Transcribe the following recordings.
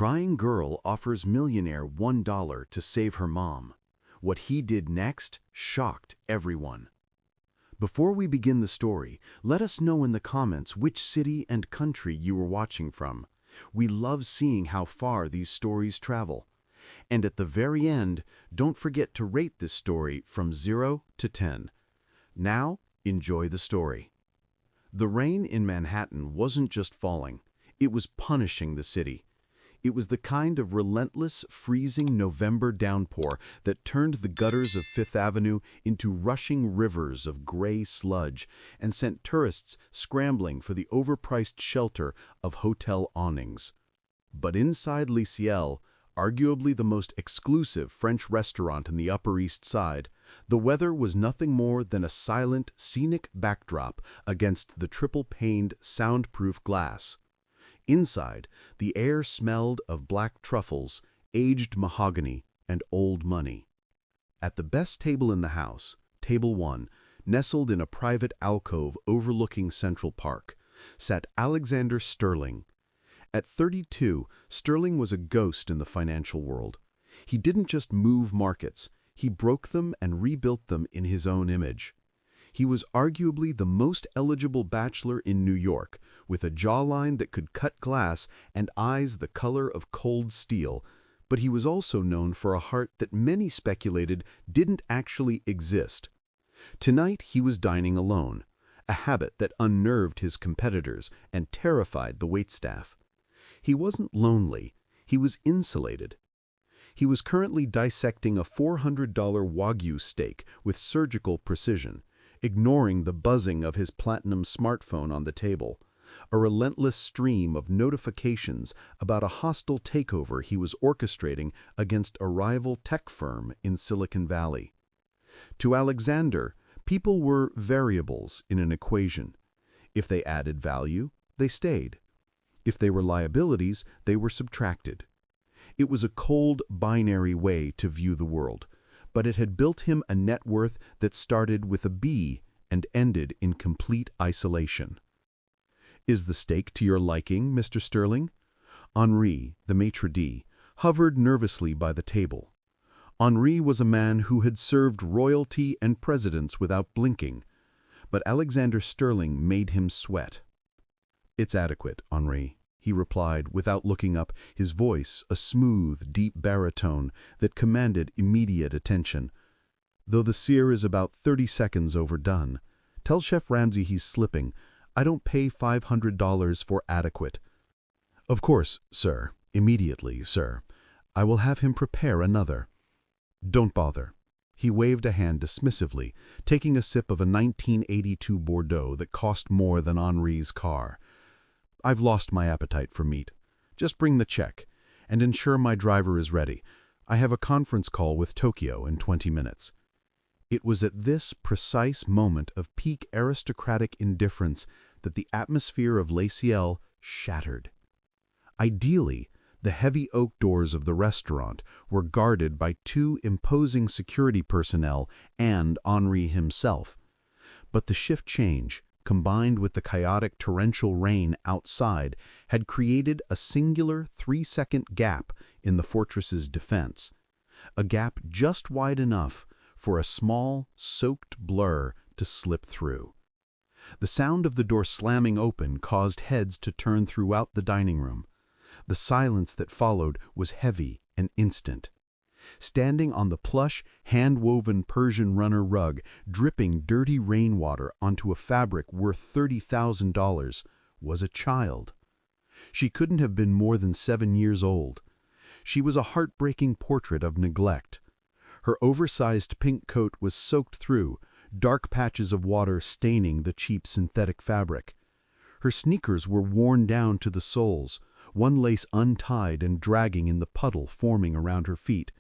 Crying girl offers millionaire $1 to save her mom. What he did next shocked everyone. Before we begin the story, let us know in the comments which city and country you were watching from. We love seeing how far these stories travel. And at the very end, don't forget to rate this story from 0 to 10. Now, enjoy the story. The rain in Manhattan wasn't just falling, it was punishing the city. It was the kind of relentless, freezing November downpour that turned the gutters of Fifth Avenue into rushing rivers of gray sludge and sent tourists scrambling for the overpriced shelter of hotel awnings. But inside Le Ciel, arguably the most exclusive French restaurant in the Upper East Side, the weather was nothing more than a silent, scenic backdrop against the triple-paned, soundproof glass. Inside, the air smelled of black truffles, aged mahogany, and old money. At the best table in the house, Table 1, nestled in a private alcove overlooking Central Park, sat Alexander Sterling. At 32, Sterling was a ghost in the financial world. He didn't just move markets, he broke them and rebuilt them in his own image. He was arguably the most eligible bachelor in New York, with a jawline that could cut glass and eyes the color of cold steel, but he was also known for a heart that many speculated didn't actually exist. Tonight he was dining alone, a habit that unnerved his competitors and terrified the waitstaff. He wasn't lonely, he was insulated. He was currently dissecting a $400 Wagyu steak with surgical precision, ignoring the buzzing of his platinum smartphone on the table, a relentless stream of notifications about a hostile takeover he was orchestrating against a rival tech firm in Silicon Valley. To Alexander, people were variables in an equation. If they added value, they stayed. If they were liabilities, they were subtracted. It was a cold, binary way to view the world, but it had built him a net worth that started with a B and ended in complete isolation. "Is the steak to your liking, Mr. Sterling?" Henri, the maitre d', hovered nervously by the table. Henri was a man who had served royalty and presidents without blinking, but Alexander Sterling made him sweat. "It's adequate, Henri," he replied without looking up, his voice a smooth, deep baritone that commanded immediate attention. "Though the sear is about 30 seconds overdone. Tell Chef Ramsay he's slipping. I don't pay $500 for adequate." "Of course, sir. Immediately, sir. I will have him prepare another." "Don't bother." He waved a hand dismissively, taking a sip of a 1982 Bordeaux that cost more than Henri's car. "I've lost my appetite for meat. Just bring the check, and ensure my driver is ready. I have a conference call with Tokyo in 20 minutes. It was at this precise moment of peak aristocratic indifference that the atmosphere of Le Ciel shattered. Ideally, the heavy oak doors of the restaurant were guarded by 2 imposing security personnel and Henri himself. But the shift change, combined with the chaotic torrential rain outside, had created a singular 3-second gap in the fortress's defense, a gap just wide enough for a small, soaked blur to slip through. The sound of the door slamming open caused heads to turn throughout the dining room. The silence that followed was heavy and instant. Standing on the plush, hand-woven Persian runner rug, dripping dirty rainwater onto a fabric worth $30,000, was a child. She couldn't have been more than 7 years old. She was a heartbreaking portrait of neglect. Her oversized pink coat was soaked through, dark patches of water staining the cheap synthetic fabric. Her sneakers were worn down to the soles, one lace untied and dragging in the puddle forming around her feet.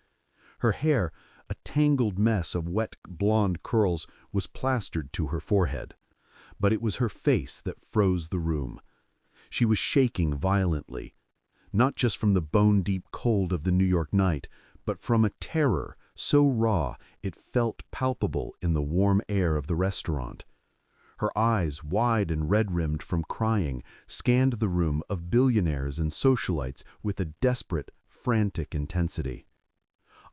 Her hair, a tangled mess of wet blonde curls, was plastered to her forehead. But it was her face that froze the room. She was shaking violently, not just from the bone-deep cold of the New York night, but from a terror so raw it felt palpable in the warm air of the restaurant. Her eyes, wide and red-rimmed from crying, scanned the room of billionaires and socialites with a desperate, frantic intensity.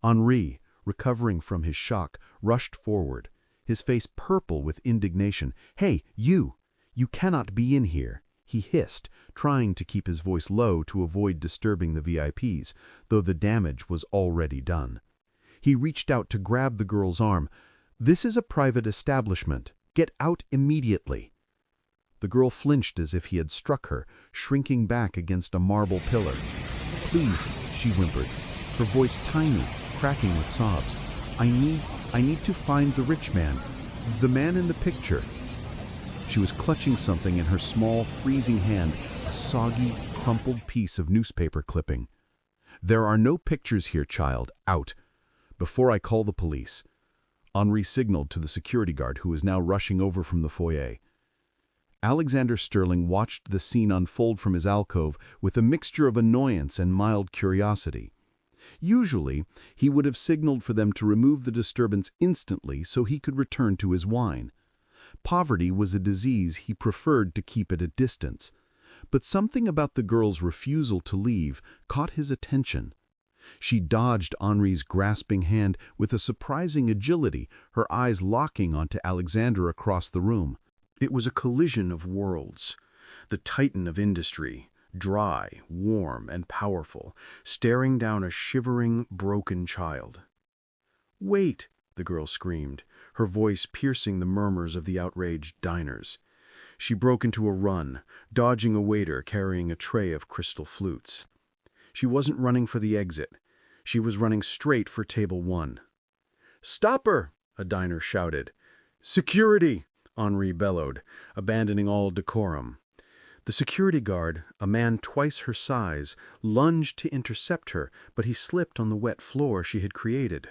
Henri, recovering from his shock, rushed forward, his face purple with indignation. "Hey, you! You cannot be in here," he hissed, trying to keep his voice low to avoid disturbing the VIPs, though the damage was already done. He reached out to grab the girl's arm. "This is a private establishment. Get out immediately." The girl flinched as if he had struck her, shrinking back against a marble pillar. "Please," she whimpered, her voice tiny, cracking with sobs. I need to find the rich man. The man in the picture." She was clutching something in her small, freezing hand, a soggy, crumpled piece of newspaper clipping. "There are no pictures here, child. Out. Before I call the police." Henri signaled to the security guard who was now rushing over from the foyer. Alexander Sterling watched the scene unfold from his alcove with a mixture of annoyance and mild curiosity. Usually, he would have signaled for them to remove the disturbance instantly so he could return to his wine. Poverty was a disease he preferred to keep at a distance. But something about the girl's refusal to leave caught his attention. She dodged Henri's grasping hand with a surprising agility, her eyes locking onto Alexander across the room. It was a collision of worlds. The titan of industry, dry, warm, and powerful, staring down a shivering, broken child. "Wait!" the girl screamed, her voice piercing the murmurs of the outraged diners. She broke into a run, dodging a waiter carrying a tray of crystal flutes. She wasn't running for the exit. She was running straight for table 1. "Stop her!" a diner shouted. "Security!" Henri bellowed, abandoning all decorum. The security guard, a man twice her size, lunged to intercept her, but he slipped on the wet floor she had created.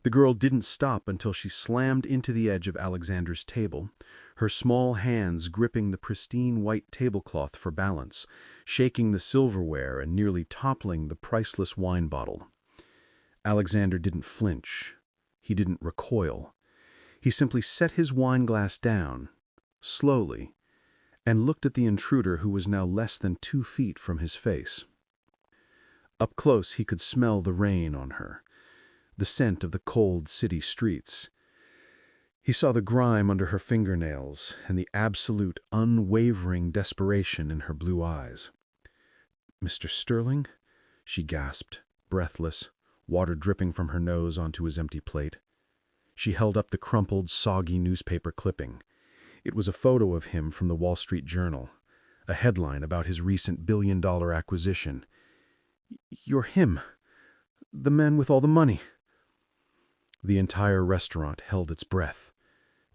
The girl didn't stop until she slammed into the edge of Alexander's table, her small hands gripping the pristine white tablecloth for balance, shaking the silverware and nearly toppling the priceless wine bottle. Alexander didn't flinch. He didn't recoil. He simply set his wine glass down, slowly, and looked at the intruder who was now less than 2 feet from his face. Up close he could smell the rain on her, the scent of the cold city streets. He saw the grime under her fingernails and the absolute, unwavering desperation in her blue eyes. "Mr. Sterling?" she gasped, breathless, water dripping from her nose onto his empty plate. She held up the crumpled, soggy newspaper clipping. It was a photo of him from the Wall Street Journal, a headline about his recent billion-dollar acquisition. "You're him, the man with all the money." The entire restaurant held its breath.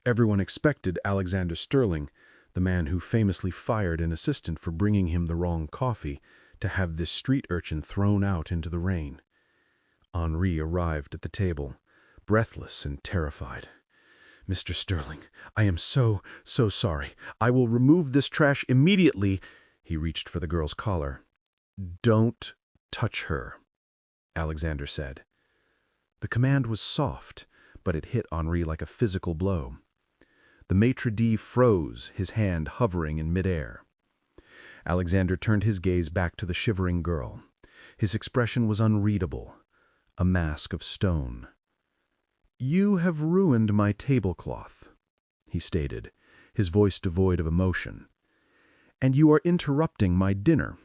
Everyone expected Alexander Sterling, the man who famously fired an assistant for bringing him the wrong coffee, to have this street urchin thrown out into the rain. Henri arrived at the table, breathless and terrified. "Mr. Sterling, I am so sorry. I will remove this trash immediately." He reached for the girl's collar. "Don't touch her," Alexander said. The command was soft, but it hit Henri like a physical blow. The maitre d' froze, his hand hovering in midair. Alexander turned his gaze back to the shivering girl. His expression was unreadable, a mask of stone. "You have ruined my tablecloth," he stated, his voice devoid of emotion. "And you are interrupting my dinner.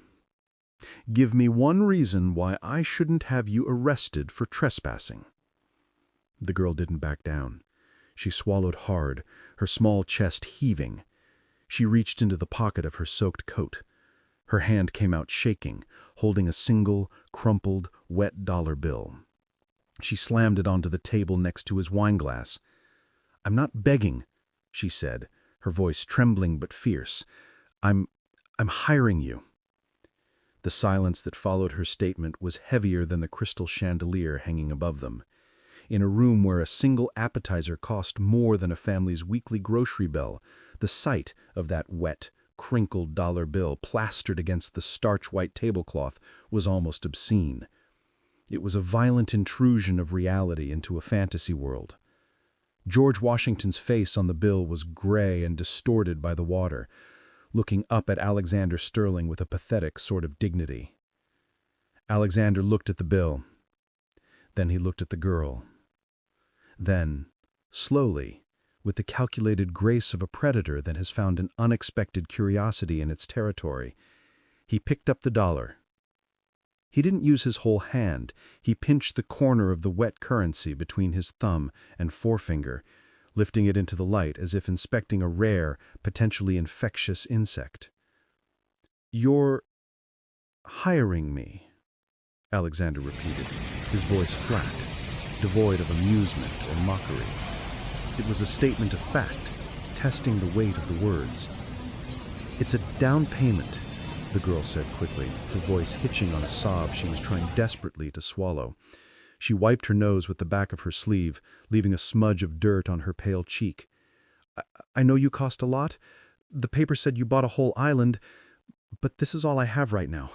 Give me one reason why I shouldn't have you arrested for trespassing." The girl didn't back down. She swallowed hard, her small chest heaving. She reached into the pocket of her soaked coat. Her hand came out shaking, holding a single, crumpled, wet dollar bill. She slammed it onto the table next to his wine glass. "I'm not begging," she said, her voice trembling but fierce. I'm hiring you." The silence that followed her statement was heavier than the crystal chandelier hanging above them. In a room where a single appetizer cost more than a family's weekly grocery bill, the sight of that wet, crinkled dollar bill plastered against the starch-white tablecloth was almost obscene. It was a violent intrusion of reality into a fantasy world. George Washington's face on the bill was gray and distorted by the water, looking up at Alexander Sterling with a pathetic sort of dignity. Alexander looked at the bill. Then he looked at the girl. Then, slowly, with the calculated grace of a predator that has found an unexpected curiosity in its territory, he picked up the dollar. He didn't use his whole hand. He pinched the corner of the wet currency between his thumb and forefinger, lifting it into the light as if inspecting a rare, potentially infectious insect. "You're hiring me," Alexander repeated, his voice flat, devoid of amusement or mockery. It was a statement of fact, testing the weight of the words. "It's a down payment," the girl said quickly, her voice hitching on a sob she was trying desperately to swallow. She wiped her nose with the back of her sleeve, leaving a smudge of dirt on her pale cheek. I know you cost a lot. The paper said you bought a whole island, but this is all I have right now.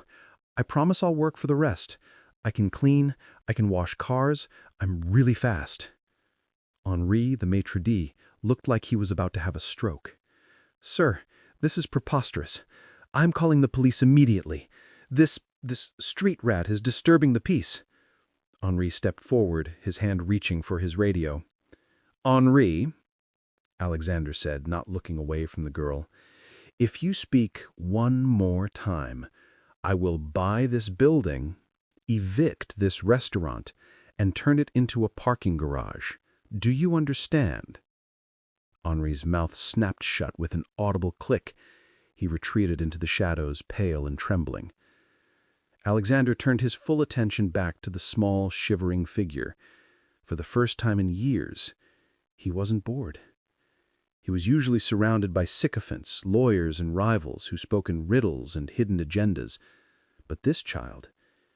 I promise I'll work for the rest. I can clean, I can wash cars, I'm really fast." Henri, the maitre d', looked like he was about to have a stroke. "Sir, this is preposterous. I'm calling the police immediately. This street rat is disturbing the peace." Henri stepped forward, his hand reaching for his radio. "Henri," Alexander said, not looking away from the girl, "if you speak one more time, I will buy this building, evict this restaurant, and turn it into a parking garage. Do you understand?" Henri's mouth snapped shut with an audible click. He retreated into the shadows, pale and trembling. Alexander turned his full attention back to the small, shivering figure. For the first time in years, he wasn't bored. He was usually surrounded by sycophants, lawyers and rivals who spoke in riddles and hidden agendas. But this child,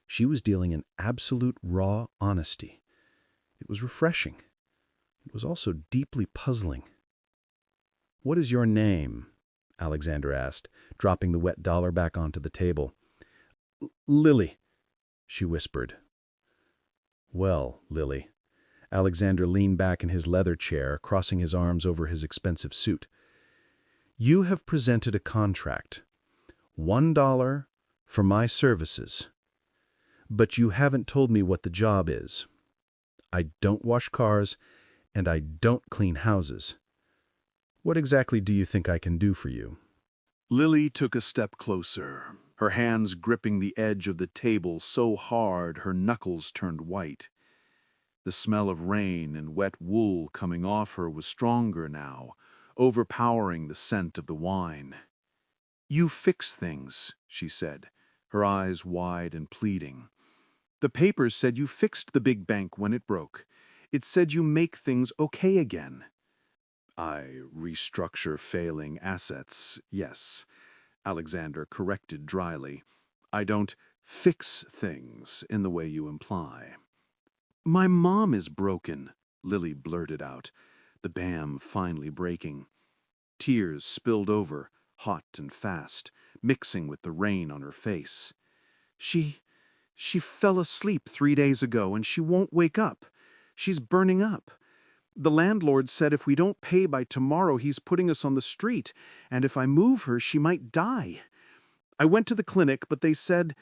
she was dealing in absolute raw honesty. It was refreshing. It was also deeply puzzling. "What is your name?" Alexander asked, dropping the wet dollar back onto the table. "Lily," she whispered. "Well, Lily." Alexander leaned back in his leather chair, crossing his arms over his expensive suit. "You have presented a contract. $1 for my services. But you haven't told me what the job is. I don't wash cars, and I don't clean houses. What exactly do you think I can do for you?" Lily took a step closer, her hands gripping the edge of the table so hard her knuckles turned white. The smell of rain and wet wool coming off her was stronger now, overpowering the scent of the wine. "You fix things," she said, her eyes wide and pleading. "The papers said you fixed the big bank when it broke. It said you make things okay again." "I restructure failing assets, yes," Alexander corrected dryly. "I don't fix things in the way you imply." "My mom is broken," Lily blurted out, the bam finally breaking. Tears spilled over, hot and fast, mixing with the rain on her face. She fell asleep 3 days ago and she won't wake up. She's burning up. The landlord said if we don't pay by tomorrow, he's putting us on the street, and if I move her, she might die. I went to the clinic, but they said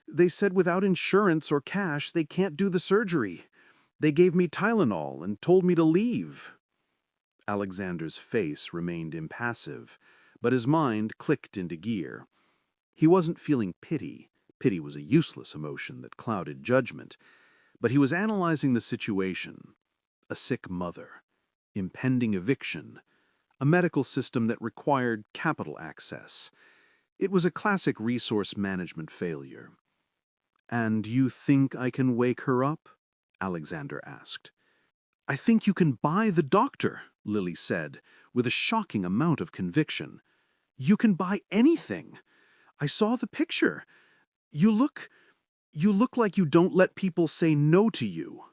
without insurance or cash, they can't do the surgery. They gave me Tylenol and told me to leave." Alexander's face remained impassive, but his mind clicked into gear. He wasn't feeling pity. Pity was a useless emotion that clouded judgment. But he was analyzing the situation. A sick mother, impending eviction, a medical system that required capital access. It was a classic resource management failure. "And you think I can wake her up?" Alexander asked. "I think you can buy the doctor," Lily said, with a shocking amount of conviction. "You can buy anything. I saw the picture. You look like you don't let people say no to you."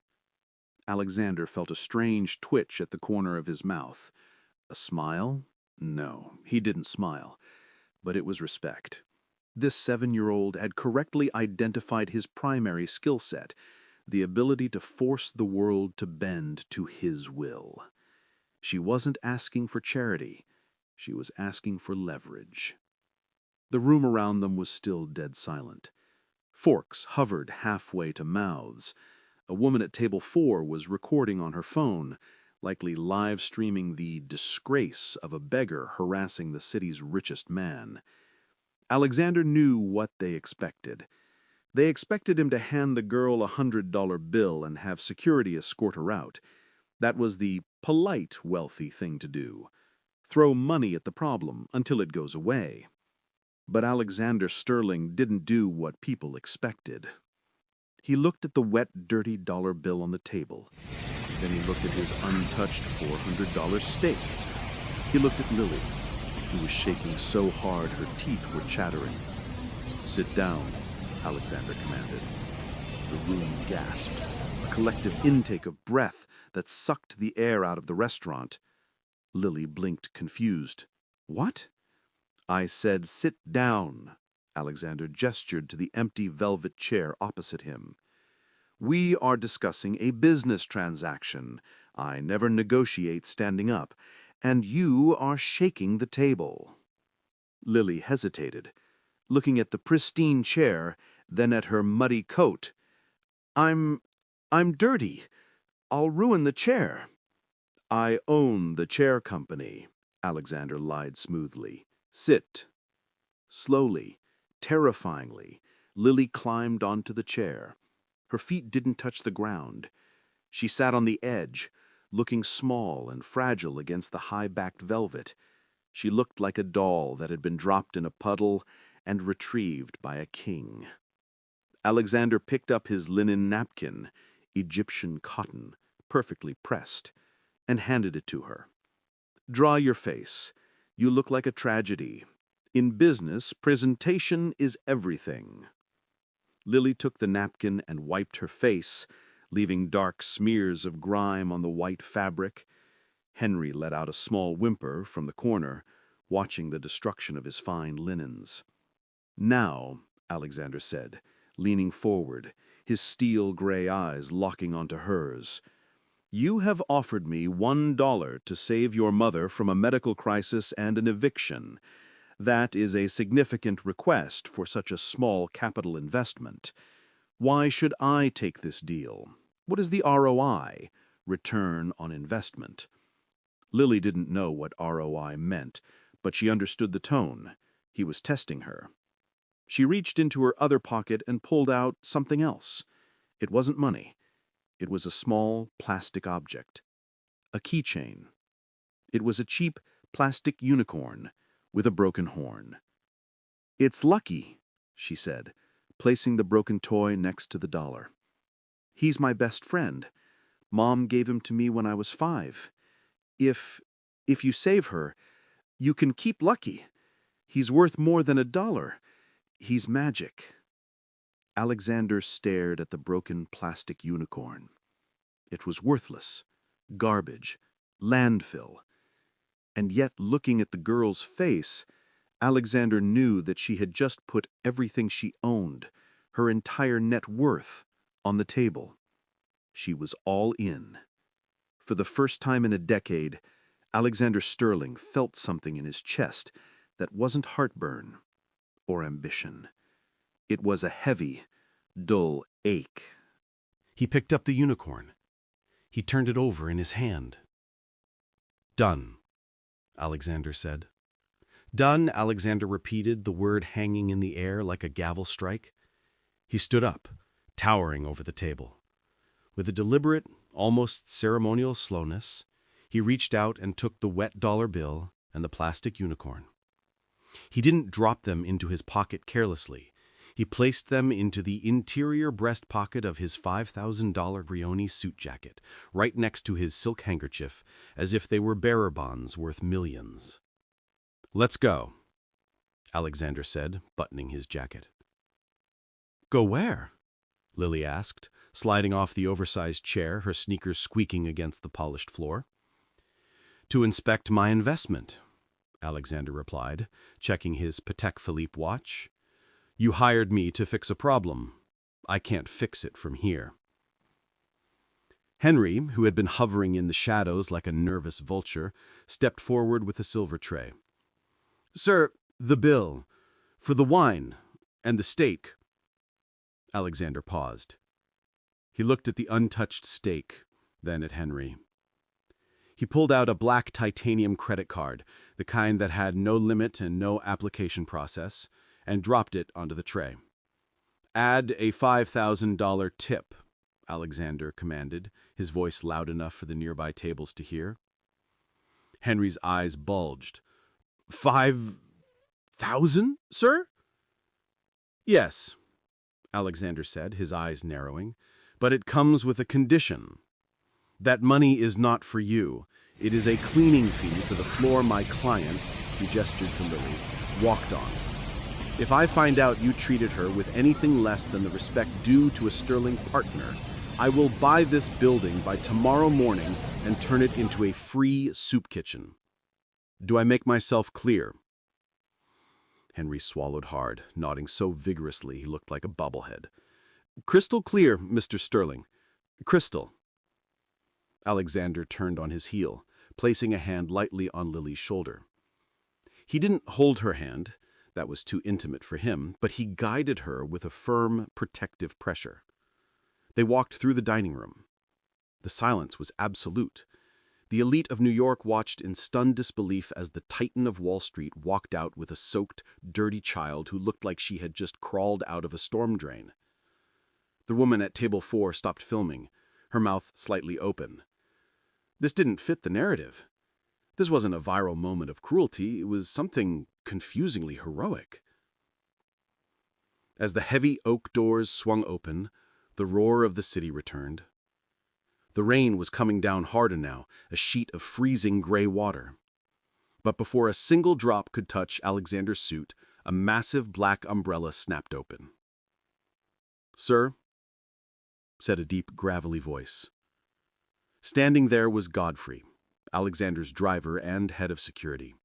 Alexander felt a strange twitch at the corner of his mouth. A smile? No, he didn't smile. But it was respect. This 7-year-old had correctly identified his primary skill set, the ability to force the world to bend to his will. She wasn't asking for charity. She was asking for leverage. The room around them was still dead silent. Forks hovered halfway to mouths. A woman at table 4 was recording on her phone, likely live streaming the disgrace of a beggar harassing the city's richest man. Alexander knew what they expected. They expected him to hand the girl $100 bill and have security escort her out. That was the polite, wealthy thing to do. Throw money at the problem until it goes away. But Alexander Sterling didn't do what people expected. He looked at the wet, dirty dollar bill on the table. Then he looked at his untouched $400 steak. He looked at Lily, who was shaking so hard her teeth were chattering. "Sit down," Alexander commanded. The room gasped, a collective intake of breath that sucked the air out of the restaurant. Lily blinked, confused. "What?" "I said sit down." Alexander gestured to the empty velvet chair opposite him. "We are discussing a business transaction. I never negotiate standing up, and you are shaking the table." Lily hesitated, looking at the pristine chair, then at her muddy coat. I'm dirty. I'll ruin the chair." "I own the chair company," Alexander lied smoothly. "Sit." Slowly, terrifyingly, Lily climbed onto the chair. Her feet didn't touch the ground. She sat on the edge, looking small and fragile against the high-backed velvet. She looked like a doll that had been dropped in a puddle and retrieved by a king. Alexander picked up his linen napkin, Egyptian cotton, perfectly pressed, and handed it to her. "Draw your face. You look like a tragedy. In business, presentation is everything." Lily took the napkin and wiped her face, leaving dark smears of grime on the white fabric. Henry let out a small whimper from the corner, watching the destruction of his fine linens. "Now," Alexander said, leaning forward, his steel-gray eyes locking onto hers, "you have offered me $1 to save your mother from a medical crisis and an eviction. That is a significant request for such a small capital investment. Why should I take this deal? What is the ROI, return on investment?" Lily didn't know what ROI meant, but she understood the tone. He was testing her. She reached into her other pocket and pulled out something else. It wasn't money. It was a small plastic object. A keychain. It was a cheap plastic unicorn with a broken horn. "It's lucky," she said, placing the broken toy next to the dollar. "He's my best friend. Mom gave him to me when I was 5. If you save her, you can keep Lucky. He's worth more than $1. He's magic." Alexander stared at the broken plastic unicorn. It was worthless, garbage, landfill. And yet, looking at the girl's face, Alexander knew that she had just put everything she owned, her entire net worth, on the table. She was all in. For the first time in a decade, Alexander Sterling felt something in his chest that wasn't heartburn or ambition. It was a heavy, dull ache. He picked up the unicorn. He turned it over in his hand. "Done," Alexander said. "Done," Alexander repeated, the word hanging in the air like a gavel strike. He stood up, towering over the table. With a deliberate, almost ceremonial slowness, he reached out and took the wet dollar bill and the plastic unicorn. He didn't drop them into his pocket carelessly. He placed them into the interior breast pocket of his $5,000 Brioni suit jacket, right next to his silk handkerchief, as if they were bearer bonds worth millions. "Let's go," Alexander said, buttoning his jacket. "Go where?" Lily asked, sliding off the oversized chair, her sneakers squeaking against the polished floor. "To inspect my investment," Alexander replied, checking his Patek Philippe watch. "You hired me to fix a problem. I can't fix it from here." Henry, who had been hovering in the shadows like a nervous vulture, stepped forward with a silver tray. "Sir, the bill. For the wine and the steak." Alexander paused. He looked at the untouched steak, then at Henry. He pulled out a black titanium credit card, the kind that had no limit and no application process, and dropped it onto the tray. "Add a $5,000 tip," Alexander commanded, his voice loud enough for the nearby tables to hear. Henry's eyes bulged. "5,000, sir?" "Yes," Alexander said, his eyes narrowing, "but it comes with a condition. That money is not for you. It is a cleaning fee for the floor my client," he gestured to Lily, "walked on. If I find out you treated her with anything less than the respect due to a sterling partner, I will buy this building by tomorrow morning and turn it into a free soup kitchen. Do I make myself clear?" Henry swallowed hard, nodding so vigorously he looked like a bobblehead. "Crystal clear, Mr. Sterling. Crystal." Alexander turned on his heel, placing a hand lightly on Lily's shoulder. He didn't hold her hand, that was too intimate for him, but he guided her with a firm, protective pressure. They walked through the dining room. The silence was absolute. The elite of New York watched in stunned disbelief as the titan of Wall Street walked out with a soaked, dirty child who looked like she had just crawled out of a storm drain. The woman at table 4 stopped filming, her mouth slightly open. This didn't fit the narrative. This wasn't a viral moment of cruelty, it was something confusingly heroic. As the heavy oak doors swung open, the roar of the city returned. The rain was coming down harder now, a sheet of freezing gray water. But before a single drop could touch Alexander's suit, a massive black umbrella snapped open. "Sir," said a deep, gravelly voice. Standing there was Godfrey, Alexander's driver and head of security.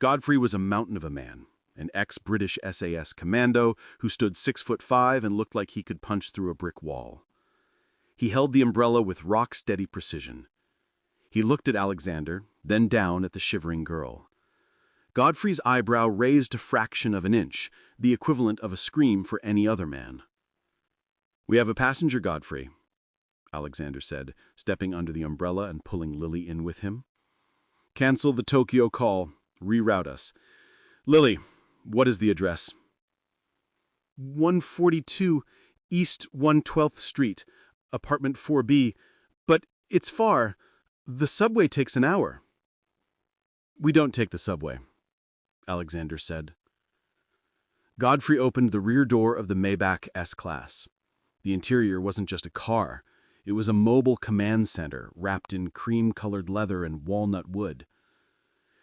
Godfrey was a mountain of a man, an ex-British SAS commando who stood 6'5" and looked like he could punch through a brick wall. He held the umbrella with rock-steady precision. He looked at Alexander, then down at the shivering girl. Godfrey's eyebrow raised a fraction of an inch, the equivalent of a scream for any other man. "We have a passenger, Godfrey," Alexander said, stepping under the umbrella and pulling Lily in with him. "Cancel the Tokyo call. Reroute us. Lily, what is the address?" 142 East 112th Street, apartment 4B, but it's far. The subway takes an hour." "We don't take the subway," Alexander said. Godfrey opened the rear door of the Maybach S-Class. The interior wasn't just a car. It was a mobile command center wrapped in cream-colored leather and walnut wood.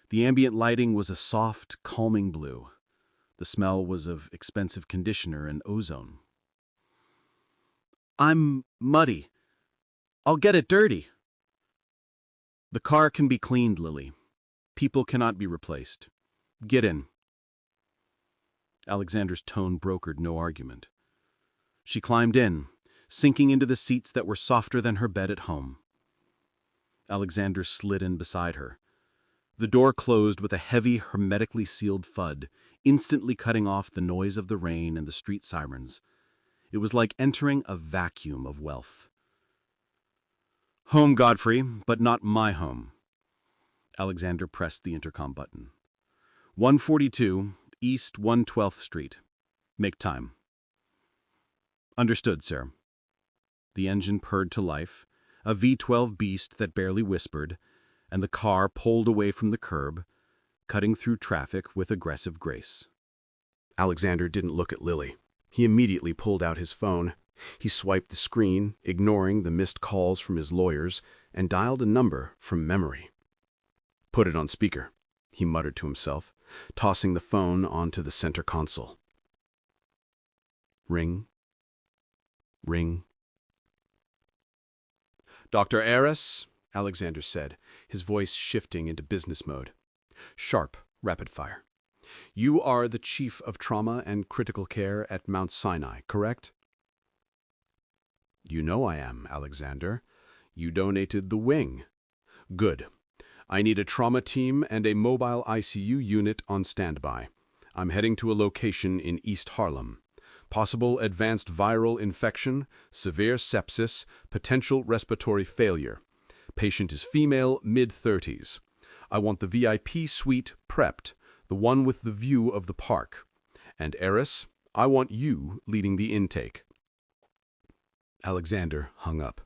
The ambient lighting was a soft, calming blue. The smell was of expensive conditioner and ozone. "I'm muddy. I'll get it dirty." "The car can be cleaned, Lily. People cannot be replaced. Get in." Alexander's tone brokered no argument. She climbed in, sinking into the seats that were softer than her bed at home. Alexander slid in beside her. The door closed with a heavy, hermetically sealed thud, instantly cutting off the noise of the rain and the street sirens. It was like entering a vacuum of wealth. "Home, Godfrey, but not my home." Alexander pressed the intercom button. 142 East 112th Street. Make time." "Understood, sir." The engine purred to life, a V12 beast that barely whispered, and the car pulled away from the curb, cutting through traffic with aggressive grace. Alexander didn't look at Lily. He immediately pulled out his phone. He swiped the screen, ignoring the missed calls from his lawyers, and dialed a number from memory. "Put it on speaker," he muttered to himself, tossing the phone onto the center console. Ring. Ring. "Dr. Aris," Alexander said, his voice shifting into business mode. Sharp, rapid fire. "You are the Chief of Trauma and Critical Care at Mount Sinai, correct?" "You know I am, Alexander. You donated the wing. Good. I need a trauma team and a mobile ICU unit on standby. I'm heading to a location in East Harlem. Possible advanced viral infection, severe sepsis, potential respiratory failure. Patient is female, mid-30s. I want the VIP suite prepped, the one with the view of the park. And Eris, I want you leading the intake. Alexander hung up.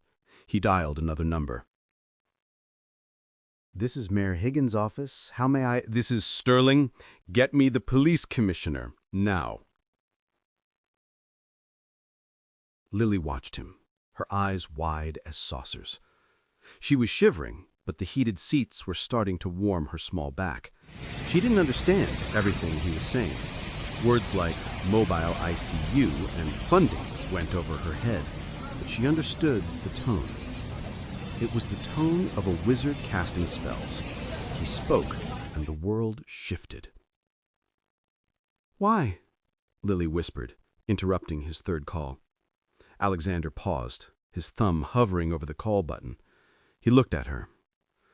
He dialed another number. This is Mayor Higgins' office. How may I— This is Sterling. Get me the police commissioner, now. Lily watched him, her eyes wide as saucers. She was shivering, but the heated seats were starting to warm her small back. She didn't understand everything he was saying. Words like mobile ICU and funding went over her head, but she understood the tone. It was the tone of a wizard casting spells. He spoke, and the world shifted. "Why?" Lily whispered, interrupting his third call. Alexander paused, his thumb hovering over the call button. He looked at her.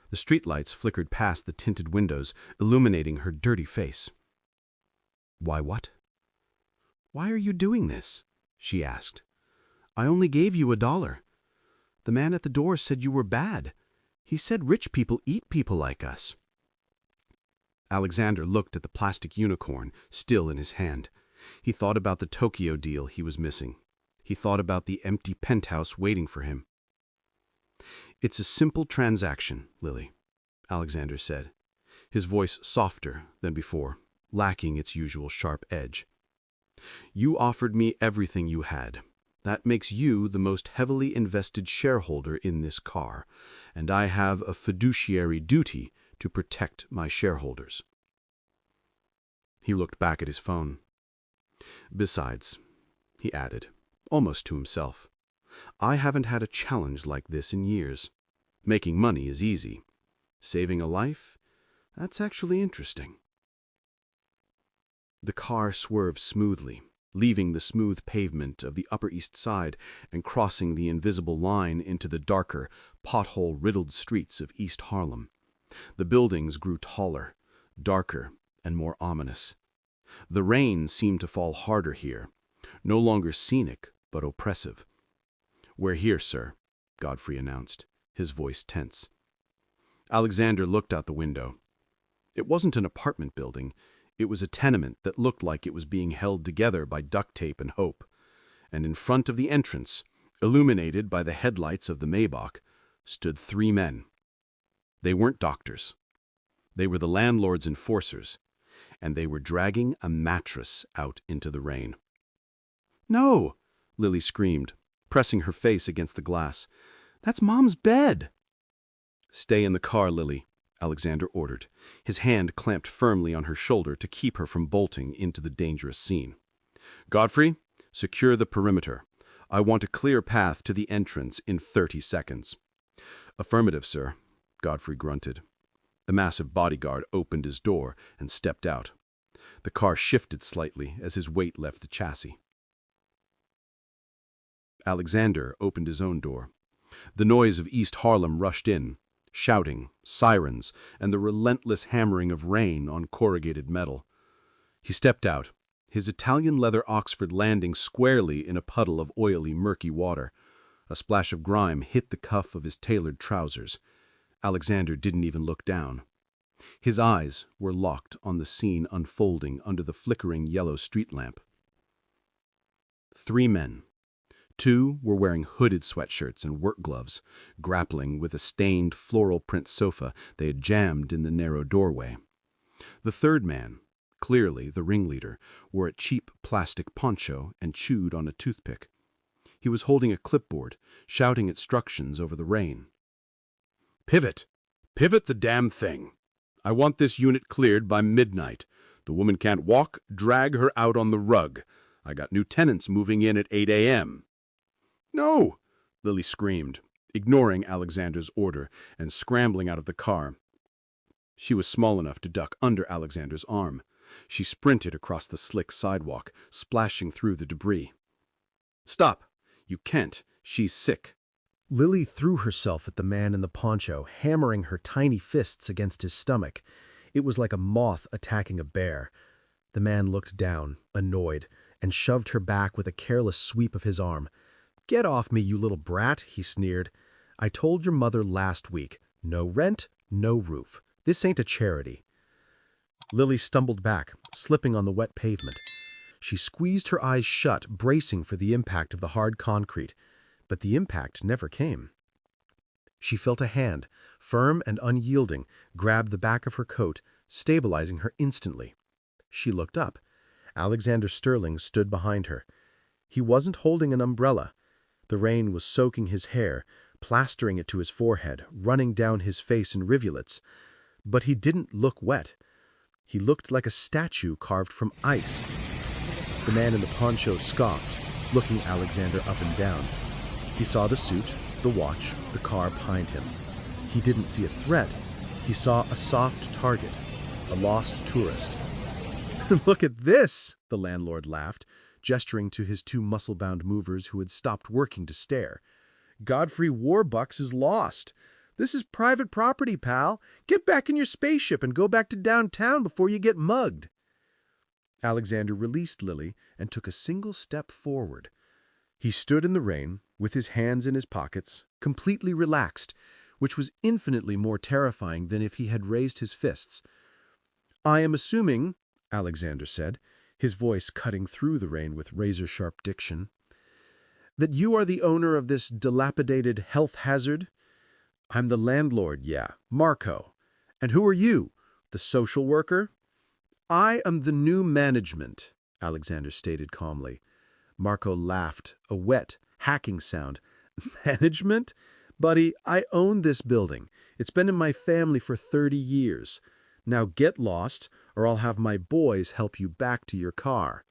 The streetlights flickered past the tinted windows, illuminating her dirty face. "Why what?" "Why are you doing this?" she asked. "I only gave you $1. The man at the door said you were bad. He said rich people eat people like us." Alexander looked at the plastic unicorn still in his hand. He thought about the Tokyo deal he was missing. He thought about the empty penthouse waiting for him. "It's a simple transaction, Lily," Alexander said, his voice softer than before, lacking its usual sharp edge. "You offered me everything you had. That makes you the most heavily invested shareholder in this car, and I have a fiduciary duty to protect my shareholders." He looked back at his phone. "Besides," he added, almost to himself, "I haven't had a challenge like this in years. Making money is easy. Saving a life? That's actually interesting." The car swerved smoothly, leaving the smooth pavement of the Upper East Side and crossing the invisible line into the darker, pothole-riddled streets of East Harlem. The buildings grew taller, darker, and more ominous. The rain seemed to fall harder here, no longer scenic, but oppressive. "We're here, sir," Godfrey announced, his voice tense. Alexander looked out the window. It wasn't an apartment building. It was a tenement that looked like it was being held together by duct tape and hope. And in front of the entrance, illuminated by the headlights of the Maybach, stood 3 men. They weren't doctors. They were the landlord's enforcers, and they were dragging a mattress out into the rain. "No!" Lily screamed, pressing her face against the glass. "That's Mom's bed!" "Stay in the car, Lily," Alexander ordered, his hand clamped firmly on her shoulder to keep her from bolting into the dangerous scene. "Godfrey, secure the perimeter. I want a clear path to the entrance in 30 seconds. "Affirmative, sir," Godfrey grunted. The massive bodyguard opened his door and stepped out. The car shifted slightly as his weight left the chassis. Alexander opened his own door. The noise of East Harlem rushed in, shouting, sirens, and the relentless hammering of rain on corrugated metal. He stepped out, his Italian leather Oxford landing squarely in a puddle of oily, murky water. A splash of grime hit the cuff of his tailored trousers. Alexander didn't even look down. His eyes were locked on the scene unfolding under the flickering yellow street lamp. 3 men. 2 were wearing hooded sweatshirts and work gloves, grappling with a stained floral print sofa they had jammed in the narrow doorway. The 3rd man, clearly the ringleader, wore a cheap plastic poncho and chewed on a toothpick. He was holding a clipboard, shouting instructions over the rain. "Pivot! Pivot the damn thing! I want this unit cleared by midnight. The woman can't walk, drag her out on the rug. I got new tenants moving in at 8 a.m. "No!" Lily screamed, ignoring Alexander's order and scrambling out of the car. She was small enough to duck under Alexander's arm. She sprinted across the slick sidewalk, splashing through the debris. "Stop! You can't. She's sick." Lily threw herself at the man in the poncho, hammering her tiny fists against his stomach. It was like a moth attacking a bear. The man looked down, annoyed, and shoved her back with a careless sweep of his arm. "Get off me, you little brat," he sneered. "I told your mother last week. No rent, no roof. This ain't a charity." Lily stumbled back, slipping on the wet pavement. She squeezed her eyes shut, bracing for the impact of the hard concrete. But the impact never came. She felt a hand, firm and unyielding, grab the back of her coat, stabilizing her instantly. She looked up. Alexander Sterling stood behind her. He wasn't holding an umbrella. The rain was soaking his hair, plastering it to his forehead, running down his face in rivulets. But he didn't look wet. He looked like a statue carved from ice. The man in the poncho scoffed, looking Alexander up and down. He saw the suit, the watch, the car behind him. He didn't see a threat. He saw a soft target, a lost tourist. "Look at this," the landlord laughed, gesturing to his two muscle-bound movers who had stopped working to stare. "Godfrey Warbucks is lost. This is private property, pal. Get back in your spaceship and go back to downtown before you get mugged." Alexander released Lily and took a single step forward. He stood in the rain, with his hands in his pockets, completely relaxed, which was infinitely more terrifying than if he had raised his fists. "I am assuming," Alexander said, his voice cutting through the rain with razor-sharp diction, "that you are the owner of this dilapidated health hazard?" "I'm the landlord, yeah, Marco. And who are you? The social worker?" "I am the new management," Alexander stated calmly. Marco laughed, a wet, hacking sound. "Management? Buddy, I own this building. It's been in my family for 30 years. Now get lost, or I'll have my boys help you back to your car."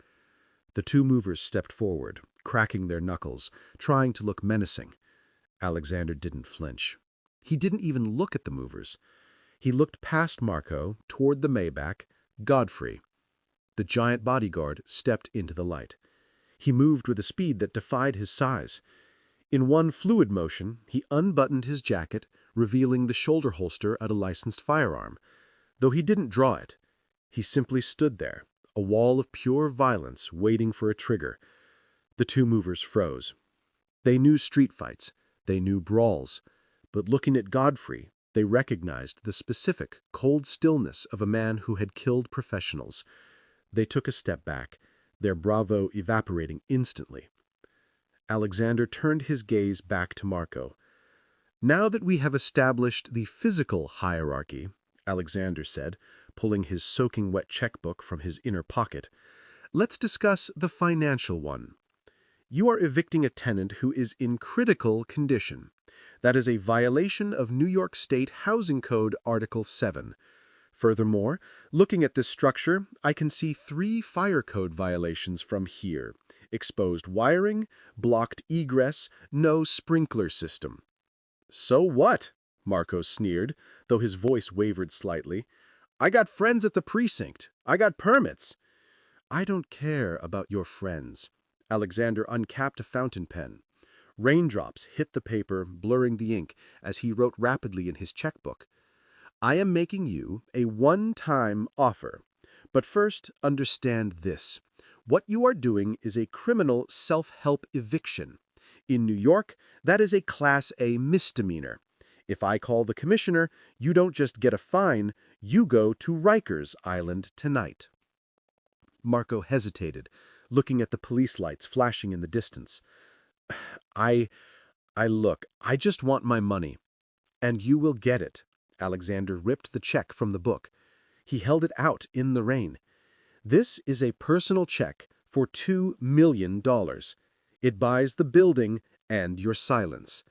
The two movers stepped forward, cracking their knuckles, trying to look menacing. Alexander didn't flinch. He didn't even look at the movers. He looked past Marco, toward the Maybach, Godfrey. The giant bodyguard stepped into the light. He moved with a speed that defied his size. In one fluid motion, he unbuttoned his jacket, revealing the shoulder holster at a licensed firearm. Though he didn't draw it, he simply stood there, a wall of pure violence waiting for a trigger. The two movers froze. They knew street fights, they knew brawls, but looking at Godfrey, they recognized the specific, cold stillness of a man who had killed professionals. They took a step back, their bravado evaporating instantly. Alexander turned his gaze back to Marco. "Now that we have established the physical hierarchy," Alexander said, pulling his soaking wet checkbook from his inner pocket, "let's discuss the financial one. You are evicting a tenant who is in critical condition. That is a violation of New York State Housing Code Article 7. Furthermore, looking at this structure, I can see 3 fire code violations from here: exposed wiring, blocked egress, no sprinkler system." "So what?" Marco sneered, though his voice wavered slightly. "I got friends at the precinct. I got permits." "I don't care about your friends." Alexander uncapped a fountain pen. Raindrops hit the paper, blurring the ink, as he wrote rapidly in his checkbook. "I am making you a one-time offer. But first, understand this. What you are doing is a criminal self-help eviction. In New York, that is a Class A misdemeanor. If I call the commissioner, you don't just get a fine, you go to Rikers Island tonight." Marco hesitated, looking at the police lights flashing in the distance. I just want my money." "And you will get it." Alexander ripped the check from the book. He held it out in the rain. "This is a personal check for $2 million. It buys the building and your silence.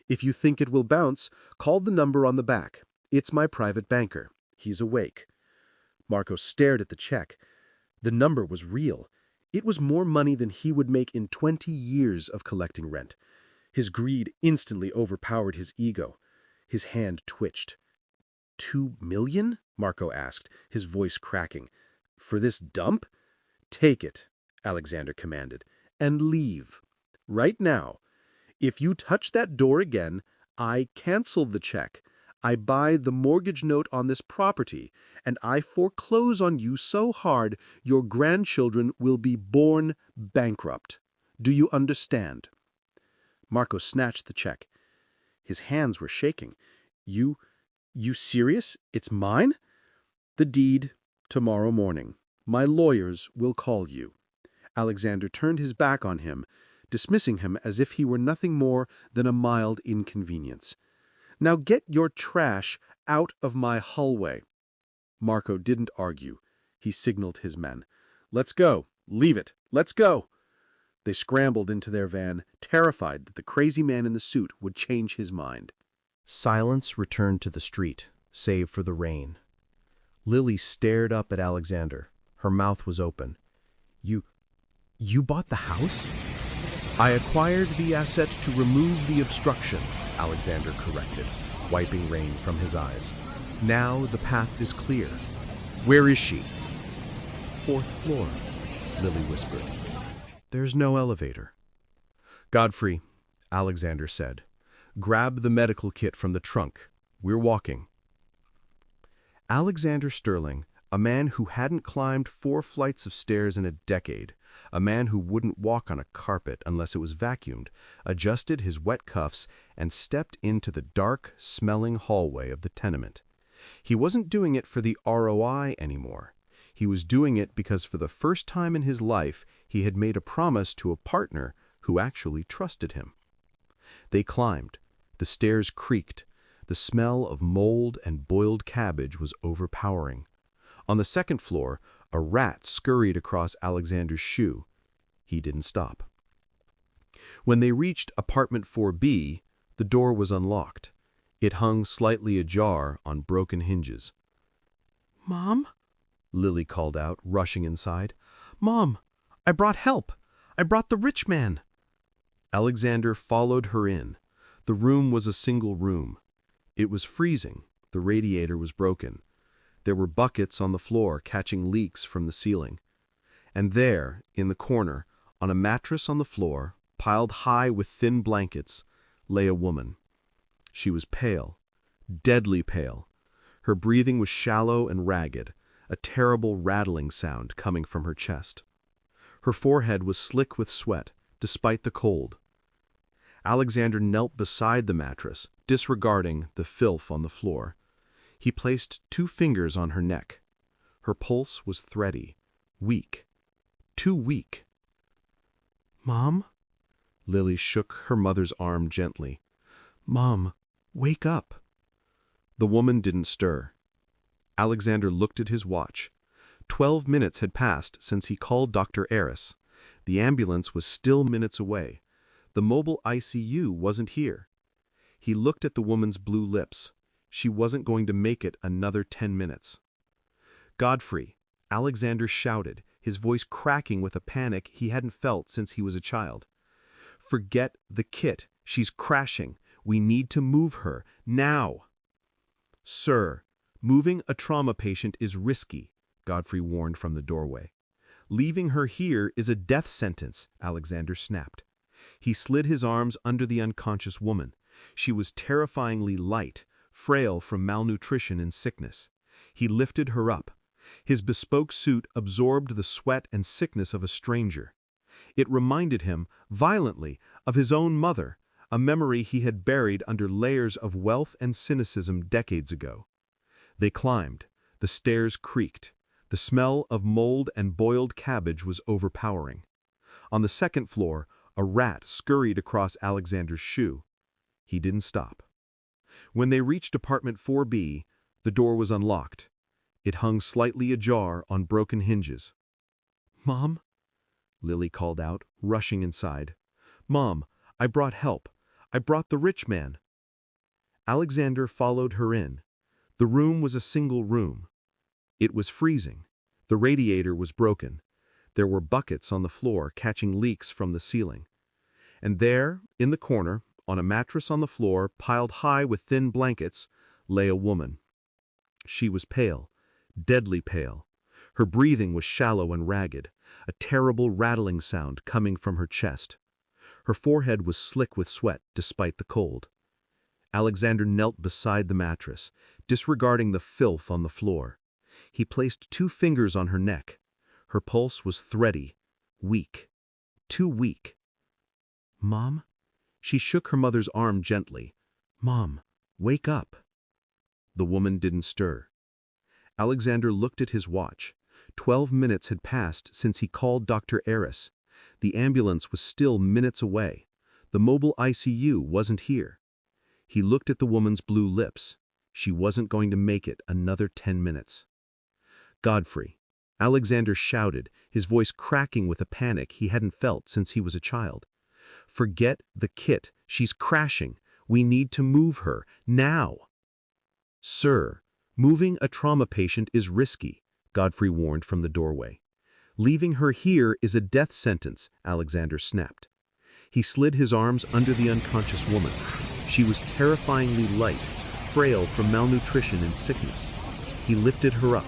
If you think it will bounce, call the number on the back. It's my private banker. He's awake." Marco stared at the check. The number was real. It was more money than he would make in 20 years of collecting rent. His greed instantly overpowered his ego. His hand twitched. $2 million? Marco asked, his voice cracking. "For this dump?" "Take it," Alexander commanded, "and leave. Right now. If you touch that door again, I cancel the check. I buy the mortgage note on this property, and I foreclose on you so hard your grandchildren will be born bankrupt. Do you understand?" Marco snatched the check. His hands were shaking. You serious? It's mine?" "The deed, tomorrow morning. My lawyers will call you." Alexander turned his back on him, dismissing him as if he were nothing more than a mild inconvenience. "Now get your trash out of my hallway." Marco didn't argue. He signaled his men. "Let's go. Leave it. Let's go." They scrambled into their van, terrified that the crazy man in the suit would change his mind. Silence returned to the street, save for the rain. Lily stared up at Alexander. Her mouth was open. You bought the house?" "I acquired the asset to remove the obstruction," Alexander corrected, wiping rain from his eyes. "Now the path is clear. Where is she?" "4th floor," Lily whispered. "There's no elevator." "Godfrey," Alexander said, "grab the medical kit from the trunk. We're walking." Alexander Sterling, a man who hadn't climbed 4 flights of stairs in a decade, a man who wouldn't walk on a carpet unless it was vacuumed, adjusted his wet cuffs and stepped into the dark, smelling hallway of the tenement. He wasn't doing it for the ROI anymore. He was doing it because for the first time in his life he had made a promise to a partner who actually trusted him. They climbed. The stairs creaked. The smell of mold and boiled cabbage was overpowering. On the 2nd floor, a rat scurried across Alexander's shoe. He didn't stop. When they reached apartment 4B, the door was unlocked. It hung slightly ajar on broken hinges. "Mom?" Lily called out, rushing inside. "Mom, I brought help. I brought the rich man." Alexander followed her in. The room was a single room. It was freezing. The radiator was broken. There were buckets on the floor catching leaks from the ceiling. And there, in the corner, on a mattress on the floor, piled high with thin blankets, lay a woman. She was pale, deadly pale. Her breathing was shallow and ragged, a terrible rattling sound coming from her chest. Her forehead was slick with sweat, despite the cold. Alexander knelt beside the mattress, disregarding the filth on the floor. He placed 2 fingers on her neck. Her pulse was thready, weak, too weak. "Mom?" Lily shook her mother's arm gently. "Mom, wake up." The woman didn't stir. Alexander looked at his watch. 12 minutes had passed since he called Dr. Eris. The ambulance was still minutes away. The mobile ICU wasn't here. He looked at the woman's blue lips. She wasn't going to make it another 10 minutes. "Godfrey," Alexander shouted, his voice cracking with a panic he hadn't felt since he was a child. "Forget the kit. She's crashing. We need to move her, now." "Sir, moving a trauma patient is risky," Godfrey warned from the doorway. "Leaving her here is a death sentence," Alexander snapped. He slid his arms under the unconscious woman. She was terrifyingly light, frail from malnutrition and sickness. He lifted her up. His bespoke suit absorbed the sweat and sickness of a stranger. It reminded him, violently, of his own mother, a memory he had buried under layers of wealth and cynicism decades ago. They climbed. The stairs creaked. The smell of mold and boiled cabbage was overpowering. On the 2nd floor, a rat scurried across Alexander's shoe. He didn't stop. When they reached apartment 4B, the door was unlocked. It hung slightly ajar on broken hinges. "Mom?" Lily called out, rushing inside. "Mom, I brought help. I brought the rich man." Alexander followed her in. The room was a single room. It was freezing. The radiator was broken. There were buckets on the floor catching leaks from the ceiling. And there, in the corner, on a mattress on the floor piled high with thin blankets, lay a woman. She was pale, deadly pale. Her breathing was shallow and ragged, a terrible rattling sound coming from her chest. Her forehead was slick with sweat despite the cold. Alexander knelt beside the mattress, disregarding the filth on the floor. He placed 2 fingers on her neck. Her pulse was thready, weak, too weak. "Mom?" She shook her mother's arm gently. "Mom, wake up." The woman didn't stir. Alexander looked at his watch. 12 minutes had passed since he called Dr. Eris. The ambulance was still minutes away. The mobile ICU wasn't here. He looked at the woman's blue lips. She wasn't going to make it another 10 minutes. "Godfrey," Alexander shouted, his voice cracking with a panic he hadn't felt since he was a child. "Forget the kit. She's crashing. We need to move her, now." "Sir, moving a trauma patient is risky," Godfrey warned from the doorway. "Leaving her here is a death sentence," Alexander snapped. He slid his arms under the unconscious woman. She was terrifyingly light, frail from malnutrition and sickness. He lifted her up.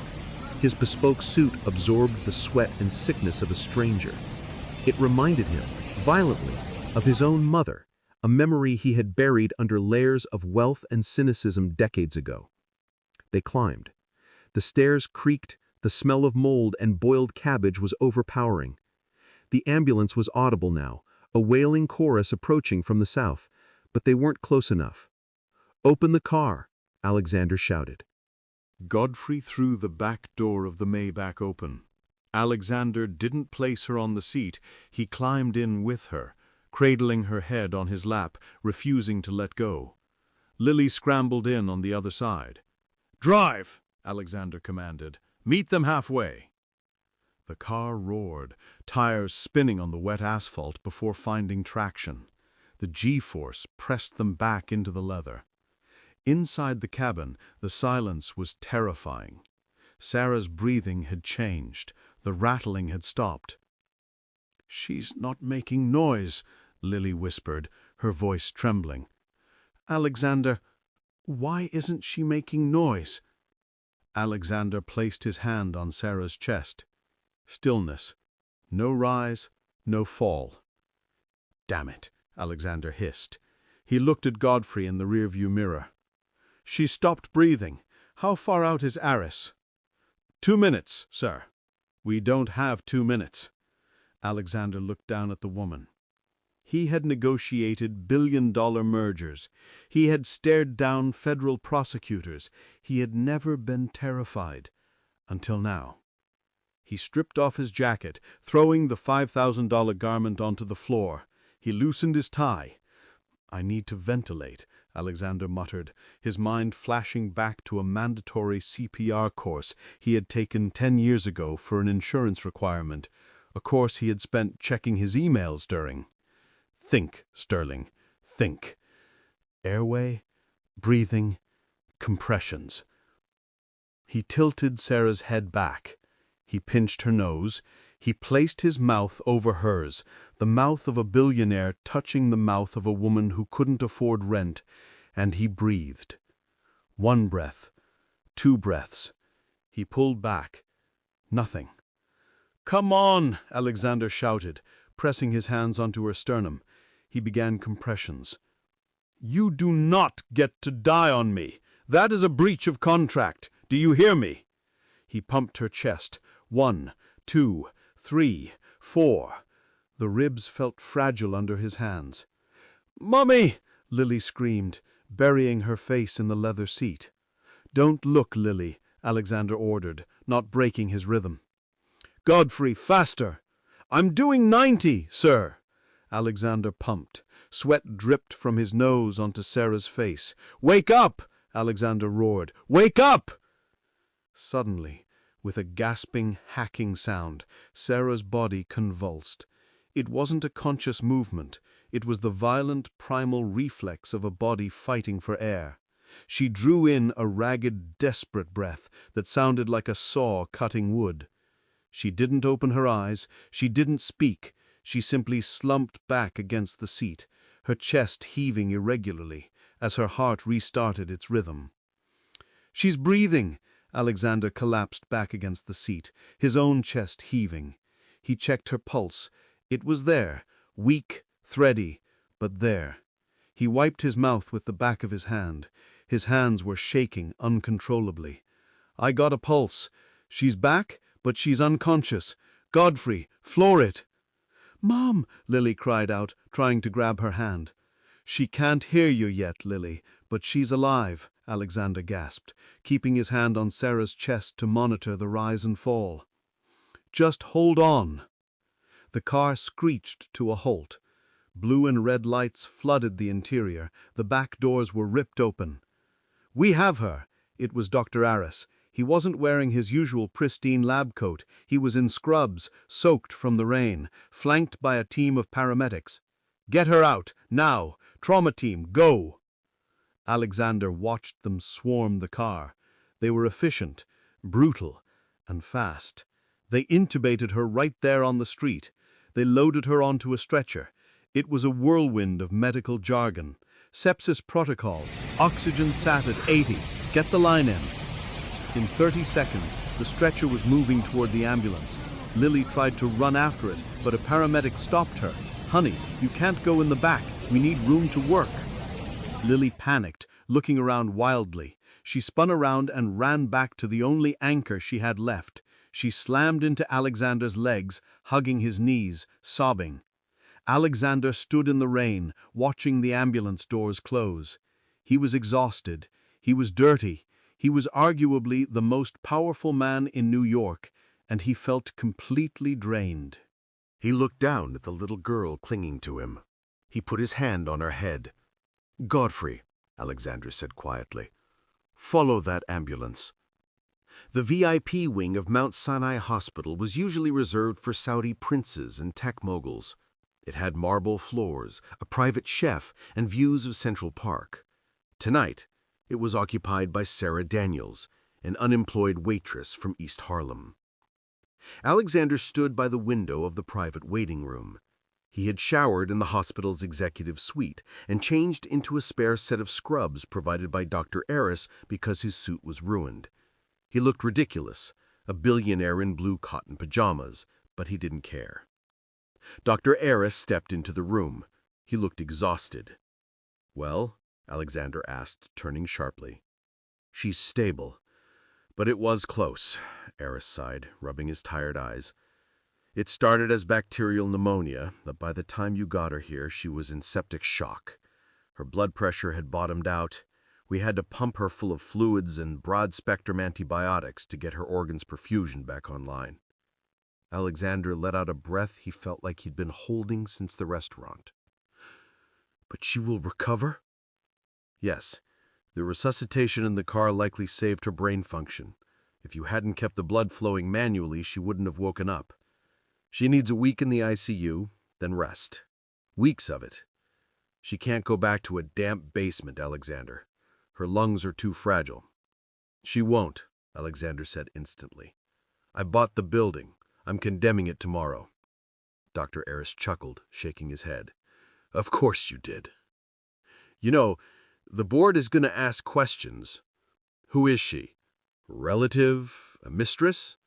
His bespoke suit absorbed the sweat and sickness of a stranger. It reminded him, violently, of his own mother, a memory he had buried under layers of wealth and cynicism decades ago. They climbed. The stairs creaked, the smell of mold and boiled cabbage was overpowering. The ambulance was audible now, a wailing chorus approaching from the south, but they weren't close enough. "Open the car," Alexander shouted. Godfrey threw the back door of the Maybach open. Alexander didn't place her on the seat. He climbed in with her, cradling her head on his lap, refusing to let go. Lily scrambled in on the other side. "Drive!" Alexander commanded. "Meet them halfway." The car roared, tires spinning on the wet asphalt before finding traction. The G-force pressed them back into the leather. Inside the cabin, the silence was terrifying. Sarah's breathing had changed. The rattling had stopped. "She's not making noise," Lily whispered, her voice trembling. "Alexander, why isn't she making noise?" Alexander placed his hand on Sarah's chest. Stillness. No rise, no fall. "Damn it," Alexander hissed. He looked at Godfrey in the rearview mirror. "She stopped breathing. How far out is Aris?" 2 minutes, sir." "We don't have 2 minutes." Alexander looked down at the woman. He had negotiated billion-dollar mergers. He had stared down federal prosecutors. He had never been terrified. Until now. He stripped off his jacket, throwing the $5,000 garment onto the floor. He loosened his tie. "I need to ventilate," Alexander muttered, his mind flashing back to a mandatory CPR course he had taken 10 years ago for an insurance requirement, a course he had spent checking his emails during. Think, Sterling, think. Airway, breathing, compressions. He tilted Sarah's head back. He pinched her nose. He placed his mouth over hers, the mouth of a billionaire touching the mouth of a woman who couldn't afford rent, and he breathed. 1 breath, 2 breaths. He pulled back. Nothing. "Come on," Alexander shouted, pressing his hands onto her sternum. He began compressions. "You do not get to die on me. That is a breach of contract. Do you hear me?" He pumped her chest. 1, 2, 3, 4. The ribs felt fragile under his hands. "Mummy!" Lily screamed, burying her face in the leather seat. "Don't look, Lily," Alexander ordered, not breaking his rhythm. "Godfrey, faster!" "I'm doing 90, sir!" Alexander pumped. Sweat dripped from his nose onto Sarah's face. "Wake up!" Alexander roared. "Wake up!" Suddenly, with a gasping, hacking sound, Sarah's body convulsed. It wasn't a conscious movement. It was the violent, primal reflex of a body fighting for air. She drew in a ragged, desperate breath that sounded like a saw cutting wood. She didn't open her eyes. She didn't speak. She simply slumped back against the seat, her chest heaving irregularly as her heart restarted its rhythm. "She's breathing!" Alexander collapsed back against the seat, his own chest heaving. He checked her pulse. It was there, weak, thready, but there. He wiped his mouth with the back of his hand. His hands were shaking uncontrollably. "I got a pulse. She's back, but she's unconscious. Godfrey, floor it." "Mom!" Lily cried out, trying to grab her hand. "She can't hear you yet, Lily, but she's alive," Alexander gasped, keeping his hand on Sarah's chest to monitor the rise and fall. "Just hold on." The car screeched to a halt. Blue and red lights flooded the interior. The back doors were ripped open. "We have her." It was Dr. Aris. He wasn't wearing his usual pristine lab coat. He was in scrubs, soaked from the rain, flanked by a team of paramedics. "Get her out, now! Trauma team, go!" Alexander watched them swarm the car. They were efficient, brutal, and fast. They intubated her right there on the street. They loaded her onto a stretcher. It was a whirlwind of medical jargon. Sepsis protocol, oxygen sat at 80, get the line in. In 30 seconds, the stretcher was moving toward the ambulance. Lily tried to run after it, but a paramedic stopped her. "Honey, you can't go in the back. We need room to work." Lily panicked, looking around wildly. She spun around and ran back to the only anchor she had left. She slammed into Alexander's legs, hugging his knees, sobbing. Alexander stood in the rain, watching the ambulance doors close. He was exhausted. He was dirty. He was arguably the most powerful man in New York, and he felt completely drained. He looked down at the little girl clinging to him. He put his hand on her head. "Godfrey," Alexander said quietly, "follow that ambulance." The VIP wing of Mount Sinai Hospital was usually reserved for Saudi princes and tech moguls. It had marble floors, a private chef, and views of Central Park. Tonight, it was occupied by Sarah Daniels, an unemployed waitress from East Harlem. Alexander stood by the window of the private waiting room. He had showered in the hospital's executive suite and changed into a spare set of scrubs provided by Dr. Aris because his suit was ruined. He looked ridiculous, a billionaire in blue cotton pajamas, but he didn't care. Dr. Aris stepped into the room. He looked exhausted. "Well?" Alexander asked, turning sharply. "She's stable. But it was close," Aris sighed, rubbing his tired eyes. "It started as bacterial pneumonia, but by the time you got her here, she was in septic shock. Her blood pressure had bottomed out. We had to pump her full of fluids and broad-spectrum antibiotics to get her organs perfusion back online." Alexander let out a breath he felt like he'd been holding since the restaurant. "But she will recover?" "Yes. The resuscitation in the car likely saved her brain function. If you hadn't kept the blood flowing manually, she wouldn't have woken up. She needs a week in the ICU, then rest. Weeks of it. She can't go back to a damp basement, Alexander. Her lungs are too fragile." "She won't," Alexander said instantly. "I bought the building. I'm condemning it tomorrow." Dr. Aris chuckled, shaking his head. "Of course you did. You know, the board is going to ask questions. Who is she? Relative? A mistress?"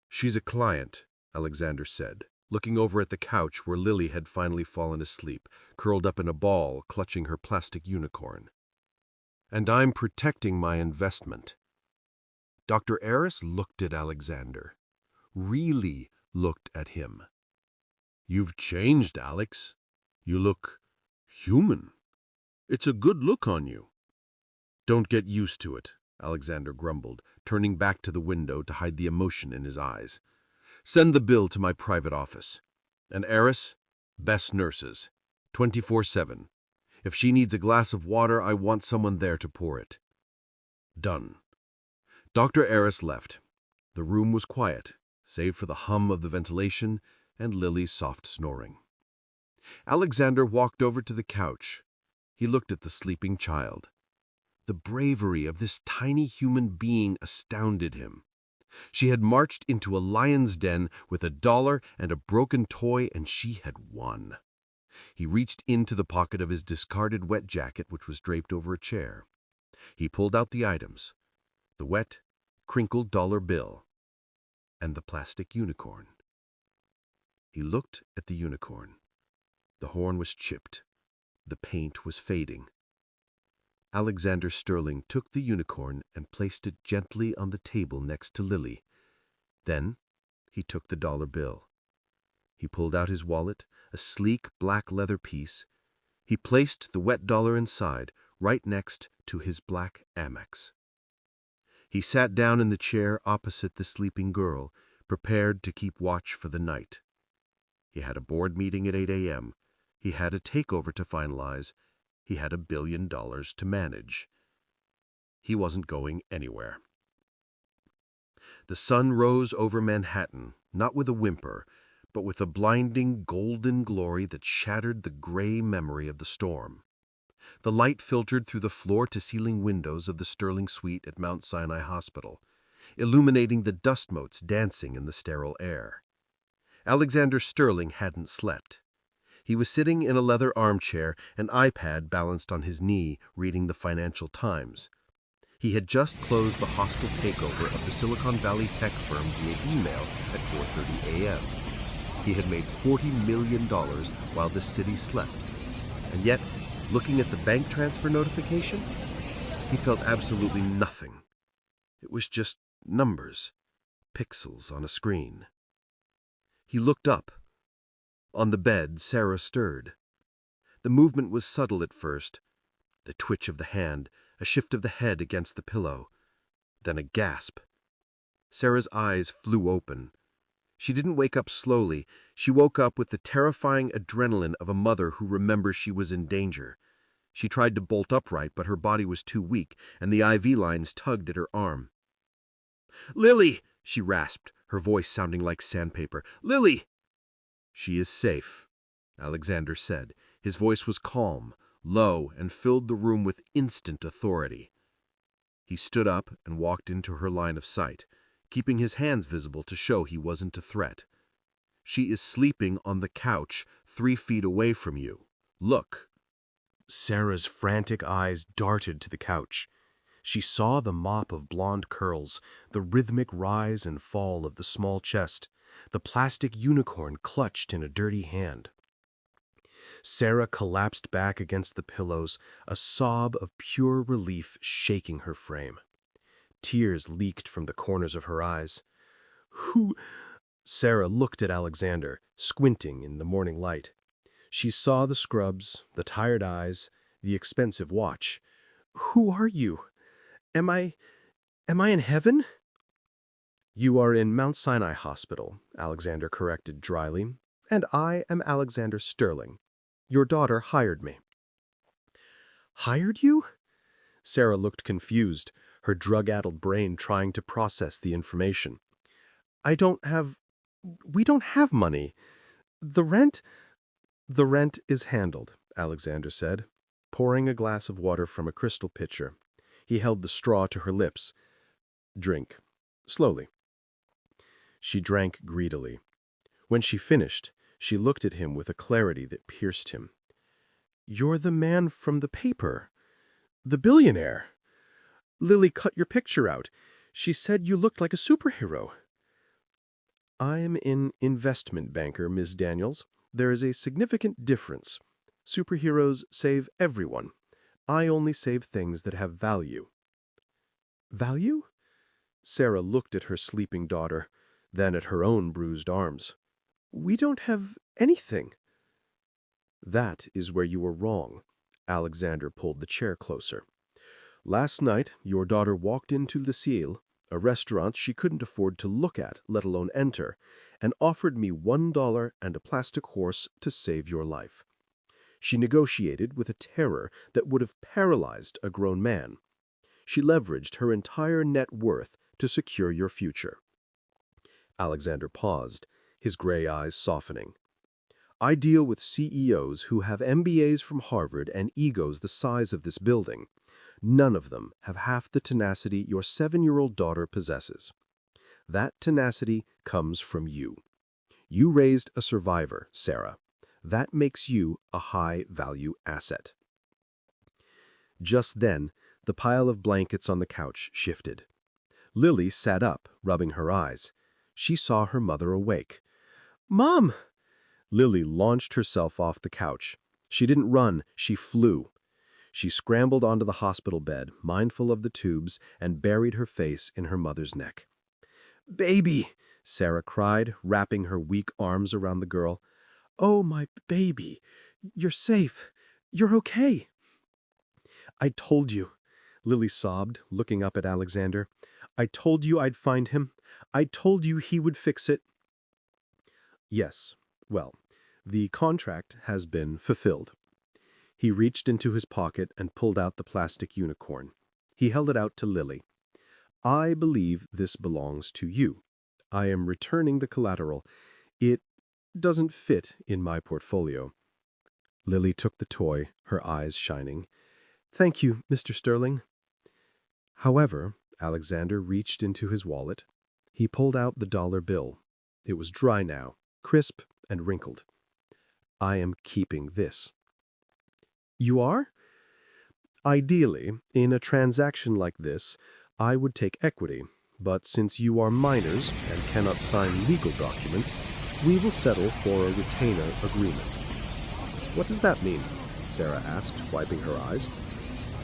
"She's a client," Alexander said, looking over at the couch where Lily had finally fallen asleep, curled up in a ball, clutching her plastic unicorn. "And I'm protecting my investment." Dr. Aris looked at Alexander. Really looked at him. "You've changed, Alex. You look human. It's a good look on you." "Don't get used to it," Alexander grumbled, turning back to the window to hide the emotion in his eyes. "Send the bill to my private office. And Aris, best nurses, 24/7. If she needs a glass of water, I want someone there to pour it." Done. Dr. Aris left. The room was quiet, save for the hum of the ventilation and Lily's soft snoring. Alexander walked over to the couch. He looked at the sleeping child. The bravery of this tiny human being astounded him. She had marched into a lion's den with $1 and a broken toy, and she had won. He reached into the pocket of his discarded wet jacket, which was draped over a chair. He pulled out the items: the wet, crinkled dollar bill and the plastic unicorn. He looked at the unicorn. The horn was chipped. The paint was fading. Alexander Sterling took the unicorn and placed it gently on the table next to Lily. Then he took the dollar bill. He pulled out his wallet, a sleek black leather piece. He placed the wet dollar inside, right next to his black Amex. He sat down in the chair opposite the sleeping girl, prepared to keep watch for the night. He had a board meeting at 8 a.m. He had a takeover to finalize. He had $1 billion to manage. He wasn't going anywhere. The sun rose over Manhattan, not with a whimper, but with a blinding golden glory that shattered the gray memory of the storm. The light filtered through the floor-to-ceiling windows of the Sterling suite at Mount Sinai Hospital, illuminating the dust motes dancing in the sterile air. Alexander Sterling hadn't slept. He was sitting in a leather armchair, an iPad balanced on his knee, reading the Financial Times. He had just closed the hostile takeover of the Silicon Valley tech firm via email at 4:30 a.m. He had made $40 million while the city slept. And yet, looking at the bank transfer notification, he felt absolutely nothing. It was just numbers, pixels on a screen. He looked up. On the bed, Sarah stirred. The movement was subtle at first. The twitch of the hand, a shift of the head against the pillow. Then a gasp. Sarah's eyes flew open. She didn't wake up slowly. She woke up with the terrifying adrenaline of a mother who remembers she was in danger. She tried to bolt upright, but her body was too weak, and the IV lines tugged at her arm. "Lily!" she rasped, her voice sounding like sandpaper. "Lily!" "She is safe," Alexander said. His voice was calm, low, and filled the room with instant authority. He stood up and walked into her line of sight, keeping his hands visible to show he wasn't a threat. "She is sleeping on the couch 3 feet away from you. Look." Sarah's frantic eyes darted to the couch. She saw the mop of blonde curls, the rhythmic rise and fall of the small chest, the plastic unicorn clutched in a dirty hand. Sarah collapsed back against the pillows, a sob of pure relief shaking her frame. Tears leaked from the corners of her eyes. "Who?" Sarah looked at Alexander, squinting in the morning light. She saw the scrubs, the tired eyes, the expensive watch. "Who are you? Am I in heaven?" "You are in Mount Sinai Hospital," Alexander corrected dryly, "and I am Alexander Sterling. Your daughter hired me." "Hired you?" Sarah looked confused, her drug-addled brain trying to process the information. We don't have money. The rent is handled," Alexander said, pouring a glass of water from a crystal pitcher. He held the straw to her lips. "Drink. Slowly." She drank greedily. When she finished, she looked at him with a clarity that pierced him. "You're the man from the paper. The billionaire. Lily cut your picture out. She said you looked like a superhero." "I'm an investment banker, Miss Daniels. There is a significant difference. Superheroes save everyone. I only save things that have value." "Value?" Sarah looked at her sleeping daughter, then at her own bruised arms. "We don't have anything." "That is where you were wrong." Alexander pulled the chair closer. "Last night, your daughter walked into Le Ciel, a restaurant she couldn't afford to look at, let alone enter, and offered me $1 and a plastic horse to save your life. She negotiated with a terror that would have paralyzed a grown man. She leveraged her entire net worth to secure your future." Alexander paused, his gray eyes softening. "I deal with CEOs who have MBAs from Harvard and egos the size of this building. None of them have half the tenacity your 7-year-old daughter possesses. That tenacity comes from you. You raised a survivor, Sarah. That makes you a high-value asset." Just then, the pile of blankets on the couch shifted. Lily sat up, rubbing her eyes. She saw her mother awake. "Mom!" Lily launched herself off the couch. She didn't run, she flew. She scrambled onto the hospital bed, mindful of the tubes, and buried her face in her mother's neck. "Baby!" Sarah cried, wrapping her weak arms around the girl. "Oh, my baby! You're safe. You're okay." "I told you," Lily sobbed, looking up at Alexander. "I told you I'd find him. I told you he would fix it." "Yes, well, the contract has been fulfilled." He reached into his pocket and pulled out the plastic unicorn. He held it out to Lily. "I believe this belongs to you. I am returning the collateral. It doesn't fit in my portfolio." Lily took the toy, her eyes shining. "Thank you, Mr. Sterling." However, Alexander reached into his wallet. He pulled out the dollar bill. It was dry now, crisp and wrinkled. "I am keeping this." "You are?" "Ideally, in a transaction like this, I would take equity, but since you are minors and cannot sign legal documents, we will settle for a retainer agreement." "What does that mean?" Sarah asked, wiping her eyes.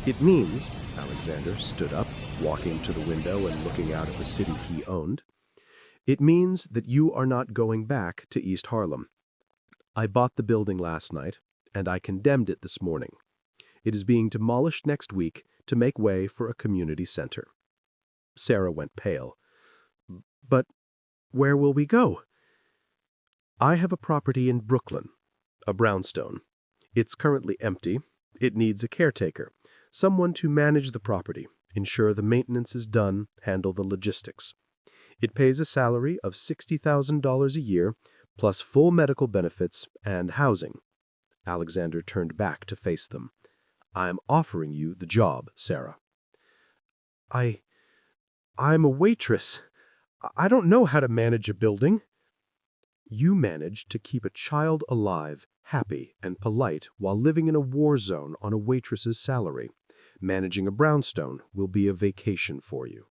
"It means," Alexander stood up, walking to the window and looking out at the city he owned, "it means that you are not going back to East Harlem. I bought the building last night, and I condemned it this morning. It is being demolished next week to make way for a community center." Sarah went pale. "But where will we go?" "I have a property in Brooklyn, a brownstone. It's currently empty. It needs a caretaker, someone to manage the property, ensure the maintenance is done, handle the logistics. It pays a salary of $60,000 a year, plus full medical benefits and housing." Alexander turned back to face them. "I'm offering you the job, Sarah." I'm a waitress. I don't know how to manage a building." "You manage to keep a child alive, happy, and polite while living in a war zone on a waitress's salary. Managing a brownstone will be a vacation for you.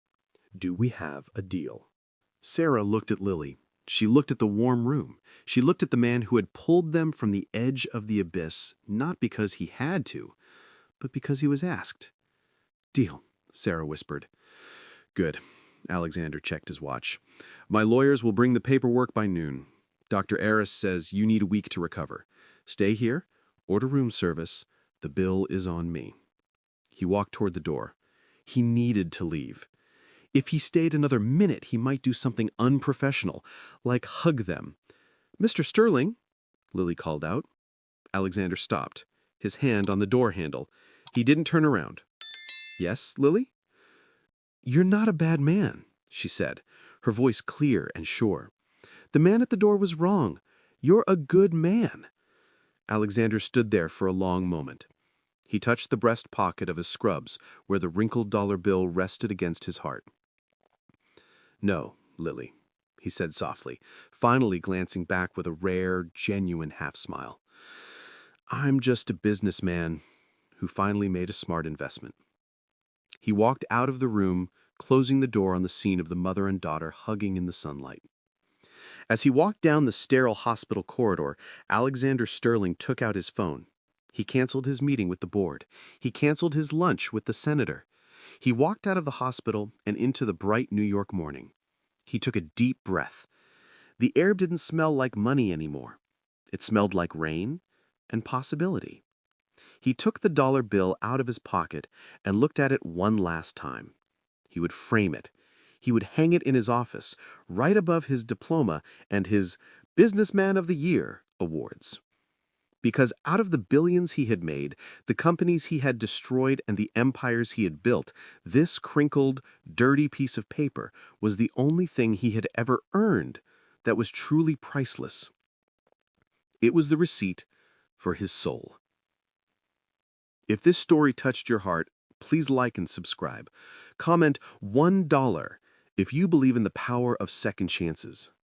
Do we have a deal?" Sarah looked at Lily. She looked at the warm room. She looked at the man who had pulled them from the edge of the abyss, not because he had to, but because he was asked. "Deal," Sarah whispered. "Good." Alexander checked his watch. "My lawyers will bring the paperwork by noon. Dr. Aris says you need a week to recover. Stay here, order room service. The bill is on me." He walked toward the door. He needed to leave. If he stayed another minute, he might do something unprofessional, like hug them. "Mr. Sterling," Lily called out. Alexander stopped, his hand on the door handle. He didn't turn around. "Yes, Lily?" "You're not a bad man," she said, her voice clear and sure. "The man at the door was wrong. You're a good man." Alexander stood there for a long moment. He touched the breast pocket of his scrubs, where the wrinkled dollar bill rested against his heart. "No, Lily," he said softly, finally glancing back with a rare, genuine half-smile. "I'm just a businessman who finally made a smart investment." He walked out of the room, closing the door on the scene of the mother and daughter hugging in the sunlight. As he walked down the sterile hospital corridor, Alexander Sterling took out his phone. He canceled his meeting with the board. He canceled his lunch with the senator. He walked out of the hospital and into the bright New York morning. He took a deep breath. The air didn't smell like money anymore. It smelled like rain and possibility. He took the dollar bill out of his pocket and looked at it one last time. He would frame it. He would hang it in his office, right above his diploma and his Businessman of the Year awards. Because out of the billions he had made, the companies he had destroyed, and the empires he had built, this crinkled, dirty piece of paper was the only thing he had ever earned that was truly priceless. It was the receipt for his soul. If this story touched your heart, please like and subscribe. Comment $1 if you believe in the power of second chances.